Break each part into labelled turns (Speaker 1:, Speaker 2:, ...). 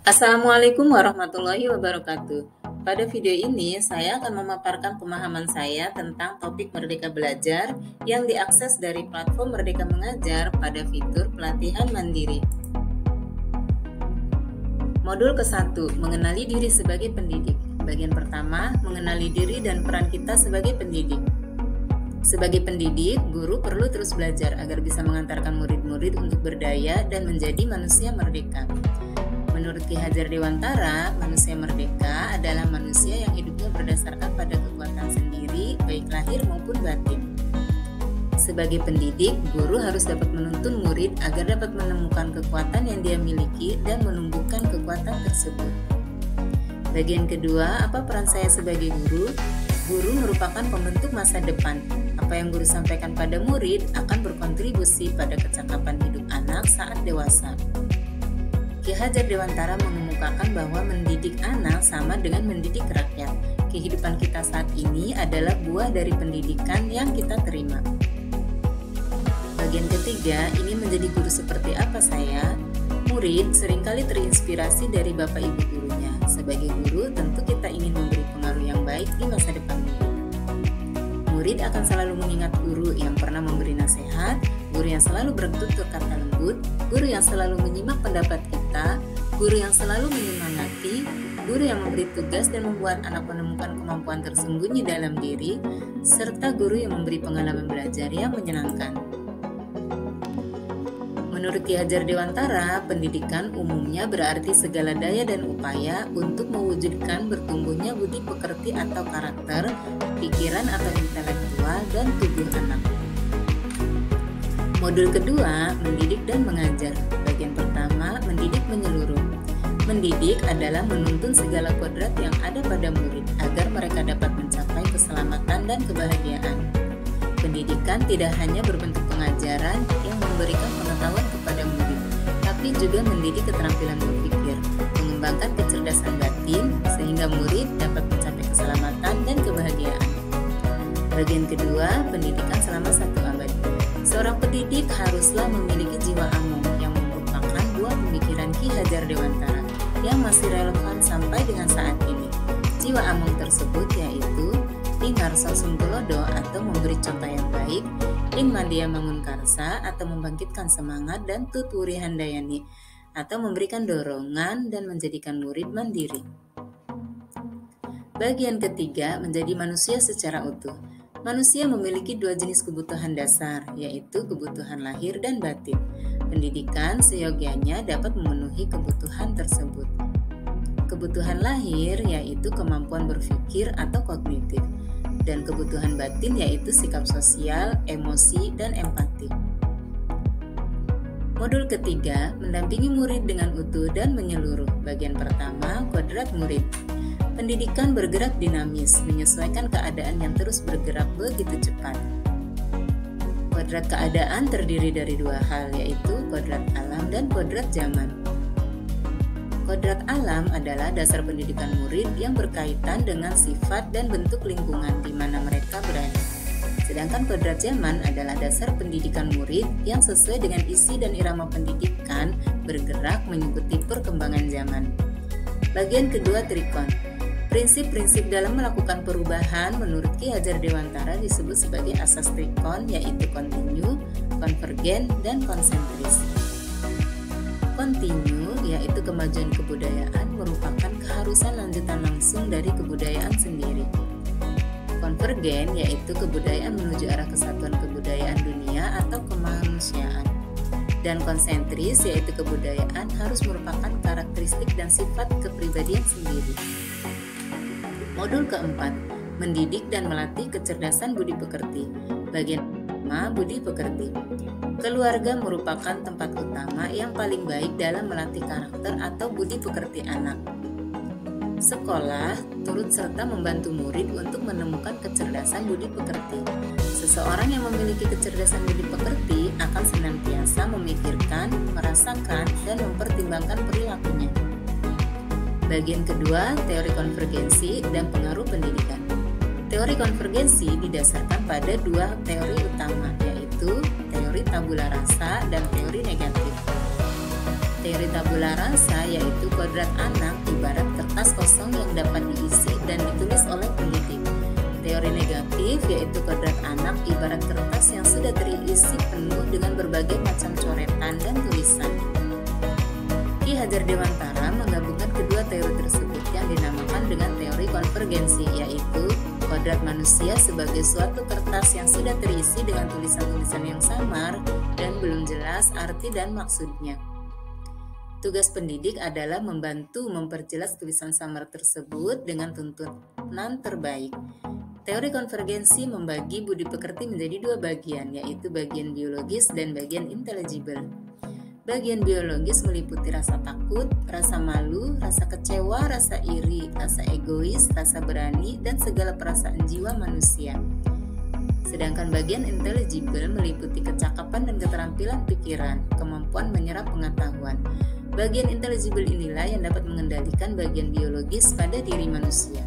Speaker 1: Assalamualaikum warahmatullahi wabarakatuh. Pada video ini, saya akan memaparkan pemahaman saya tentang topik Merdeka Belajar yang diakses dari platform Merdeka Mengajar pada fitur pelatihan mandiri. Modul ke-1, mengenali diri sebagai pendidik. Bagian pertama, mengenali diri dan peran kita sebagai pendidik. Sebagai pendidik, guru perlu terus belajar agar bisa mengantarkan murid-murid untuk berdaya dan menjadi manusia merdeka. Menurut Ki Hajar Dewantara, manusia merdeka adalah manusia yang hidupnya berdasarkan pada kekuatan sendiri, baik lahir maupun batin. Sebagai pendidik, guru harus dapat menuntun murid agar dapat menemukan kekuatan yang dia miliki dan menumbuhkan kekuatan tersebut. Bagian kedua, apa peran saya sebagai guru? Guru merupakan pembentuk masa depan. Apa yang guru sampaikan pada murid akan berkontribusi pada kecakapan hidup anak saat dewasa. Ki Hajar Dewantara mengemukakan bahwa mendidik anak sama dengan mendidik rakyat. Kehidupan kita saat ini adalah buah dari pendidikan yang kita terima. Bagian ketiga, ingin menjadi guru seperti apa saya? Murid seringkali terinspirasi dari bapak ibu gurunya. Sebagai guru, tentu kita ingin memberi pengaruh yang baik di masa depan murid. Murid akan selalu mengingat guru yang pernah memberi nasihat, guru yang selalu bertutur kata lembut, guru yang selalu menyimak pendapat kita, guru yang selalu menyemangati, guru yang memberi tugas dan membuat anak menemukan kemampuan tersembunyi dalam diri, serta guru yang memberi pengalaman belajar yang menyenangkan. Menurut Ki Hajar Dewantara, pendidikan umumnya berarti segala daya dan upaya untuk mewujudkan bertumbuhnya budi pekerti atau karakter, pikiran atau intelektual, dan tubuh anak. Modul kedua, mendidik dan mengajar. Bagian pertama, mendidik menyeluruh. Mendidik adalah menuntun segala kodrat yang ada pada murid agar mereka dapat mencapai keselamatan dan kebahagiaan. Pendidikan tidak hanya berbentuk pengajaran yang memberikan pengetahuan kepada murid, tapi juga mendidik keterampilan berpikir, mengembangkan kecerdasan batin, sehingga murid dapat mencapai keselamatan dan kebahagiaan. Bagian kedua, pendidikan selama 1 abad. Seorang pendidik haruslah memiliki jiwa amung yang merupakan buah pemikiran Ki Hajar Dewantara yang masih relevan sampai dengan saat ini. Jiwa amung tersebut yaitu ing ngarsa sungtulodo atau memberi contoh yang baik, ing mandia mangunkarsa atau membangkitkan semangat, dan tuturi handayani atau memberikan dorongan dan menjadikan murid mandiri. Bagian ketiga, menjadi manusia secara utuh. Manusia memiliki 2 jenis kebutuhan dasar, yaitu kebutuhan lahir dan batin. Pendidikan seyogianya dapat memenuhi kebutuhan tersebut. Kebutuhan lahir yaitu kemampuan berpikir atau kognitif, dan kebutuhan batin yaitu sikap sosial, emosi, dan empati. Modul ketiga, mendampingi murid dengan utuh dan menyeluruh. Bagian pertama, kodrat murid. Pendidikan bergerak dinamis, menyesuaikan keadaan yang terus bergerak begitu cepat. Kodrat keadaan terdiri dari 2 hal, yaitu kodrat alam dan kodrat zaman. Kodrat alam adalah dasar pendidikan murid yang berkaitan dengan sifat dan bentuk lingkungan di mana mereka berada. Sedangkan kodrat zaman adalah dasar pendidikan murid yang sesuai dengan isi dan irama pendidikan bergerak mengikuti perkembangan zaman. Bagian kedua, trikon. Prinsip-prinsip dalam melakukan perubahan menurut Ki Hajar Dewantara disebut sebagai asas trikon, yaitu kontinu, konvergen, dan konsentris. Kontinu, yaitu kemajuan kebudayaan, merupakan keharusan lanjutan langsung dari kebudayaan sendiri. Konvergen, yaitu kebudayaan menuju arah kesatuan kebudayaan dunia atau kemanusiaan. Dan konsentris, yaitu kebudayaan harus merupakan karakteristik dan sifat kepribadian sendiri. Modul keempat, mendidik dan melatih kecerdasan budi pekerti. Bagian pertama, budi pekerti. Keluarga merupakan tempat utama yang paling baik dalam melatih karakter atau budi pekerti anak. Sekolah turut serta membantu murid untuk menemukan kecerdasan budi pekerti. Seseorang yang memiliki kecerdasan budi pekerti akan senantiasa memikirkan, merasakan, dan mempertimbangkan perilakunya. Bagian kedua, teori konvergensi dan pengaruh pendidikan. Teori konvergensi didasarkan pada 2 teori utama, yaitu teori tabula rasa dan teori negatif. Teori tabula rasa yaitu kodrat anak ibarat kertas kosong yang dapat diisi dan ditulis oleh pendidik. Teori negatif yaitu kodrat anak ibarat kertas yang sudah terisi penuh dengan berbagai macam coretan dan tulisan. Ki Hajar Dewantara menggabungkan kedua teori tersebut yang dinamakan dengan teori konvergensi, yaitu kodrat manusia sebagai suatu kertas yang sudah terisi dengan tulisan-tulisan yang samar dan belum jelas arti dan maksudnya. Tugas pendidik adalah membantu memperjelas tulisan samar tersebut dengan tuntunan terbaik. Teori konvergensi membagi budi pekerti menjadi dua bagian, yaitu bagian biologis dan bagian intelligible. Bagian biologis meliputi rasa takut, rasa malu, rasa kecewa, rasa iri, rasa egois, rasa berani, dan segala perasaan jiwa manusia. Sedangkan bagian intelligible meliputi kecakapan dan keterampilan pikiran, kemampuan menyerap pengetahuan. Bagian intelligible inilah yang dapat mengendalikan bagian biologis pada diri manusia.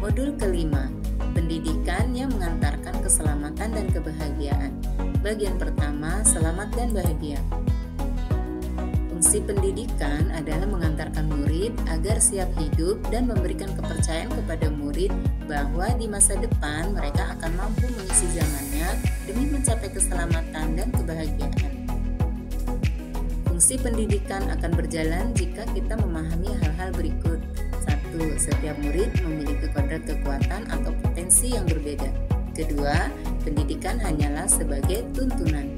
Speaker 1: Modul kelima, pendidikan yang mengantarkan keselamatan dan kebahagiaan. Bagian pertama, selamat dan bahagia. Fungsi pendidikan adalah mengantarkan murid agar siap hidup dan memberikan kepercayaan kepada murid bahwa di masa depan mereka akan mampu mengisi zamannya demi mencapai keselamatan dan kebahagiaan. Fungsi pendidikan akan berjalan jika kita memahami hal-hal berikut. 1. Setiap murid memiliki kodrat kekuatan atau potensi yang berbeda. Kedua, pendidikan hanyalah sebagai tuntunan.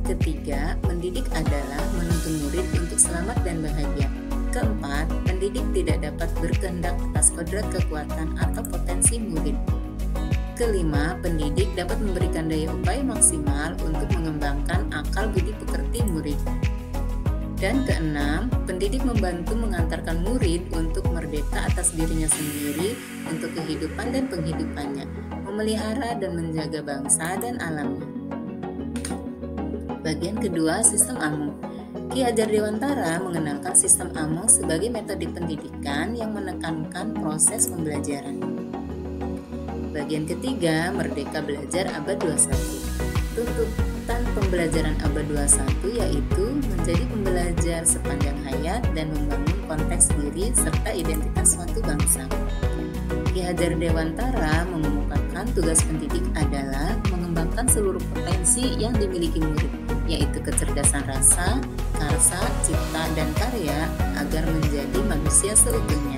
Speaker 1: Ketiga, mendidik adalah menuntun murid untuk selamat dan bahagia. Keempat, pendidik tidak dapat berkehendak atas kodrat kekuatan atau potensi murid. Kelima, pendidik dapat memberikan daya upaya maksimal untuk mengembangkan akal budi pekerti murid. Dan keenam, pendidik membantu mengantarkan murid untuk merdeka atas dirinya sendiri untuk kehidupan dan penghidupannya, memelihara dan menjaga bangsa dan alamnya. Bagian kedua, sistem Among. Ki Hajar Dewantara mengenalkan sistem Among sebagai metode pendidikan yang menekankan proses pembelajaran. Bagian ketiga, Merdeka Belajar Abad 21. Tuntutan pembelajaran abad 21 yaitu menjadi pembelajar sepanjang hayat dan membangun konteks diri serta identitas suatu bangsa. Ki Hajar Dewantara mengemukakan tugas pendidik adalah mengembangkan seluruh potensi yang dimiliki murid, yaitu kecerdasan rasa, karsa, cipta, dan karya agar menjadi manusia seutuhnya.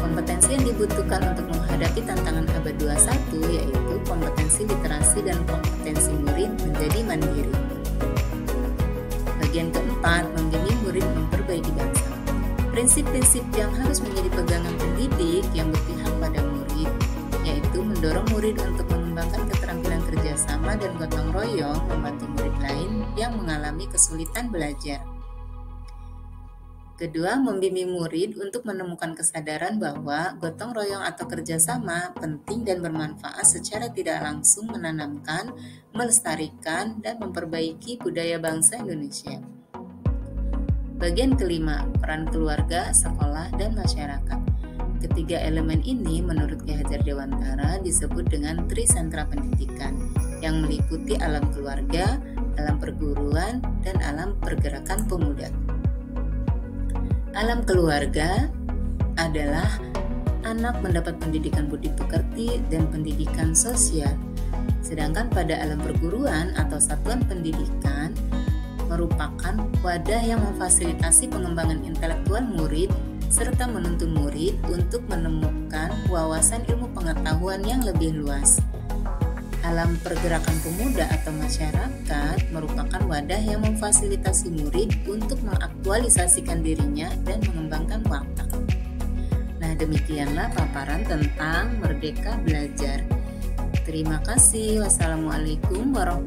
Speaker 1: Kompetensi yang dibutuhkan untuk menghadapi tantangan abad 21 yaitu kompetensi literasi dan kompetensi murid menjadi mandiri. Bagian keempat, membimbing murid memperbaiki bangsa. Prinsip-prinsip yang harus menjadi pegangan pendidik yang berpihak pada murid, yaitu mendorong murid untuk mengembangkan keterampilan kerjasama dan gotong royong membantu murid lain yang mengalami kesulitan belajar. Kedua, membimbing murid untuk menemukan kesadaran bahwa gotong royong atau kerjasama penting dan bermanfaat secara tidak langsung menanamkan, melestarikan, dan memperbaiki budaya bangsa Indonesia. Bagian kelima, peran keluarga, sekolah, dan masyarakat. Ketiga elemen ini menurut Ki Hajar Dewantara disebut dengan trisentra pendidikan yang meliputi alam keluarga, alam perguruan, dan alam pergerakan pemuda. Alam keluarga adalah anak mendapat pendidikan budi pekerti dan pendidikan sosial. Sedangkan pada alam perguruan atau satuan pendidikan merupakan wadah yang memfasilitasi pengembangan intelektual murid serta menuntun murid untuk menemukan wawasan ilmu pengetahuan yang lebih luas. Alam pergerakan pemuda atau masyarakat merupakan wadah yang memfasilitasi murid untuk mengaktualisasikan dirinya dan mengembangkan watak. Nah, demikianlah paparan tentang Merdeka Belajar. Terima kasih. Wassalamualaikum warahmatullahi wabarakatuh.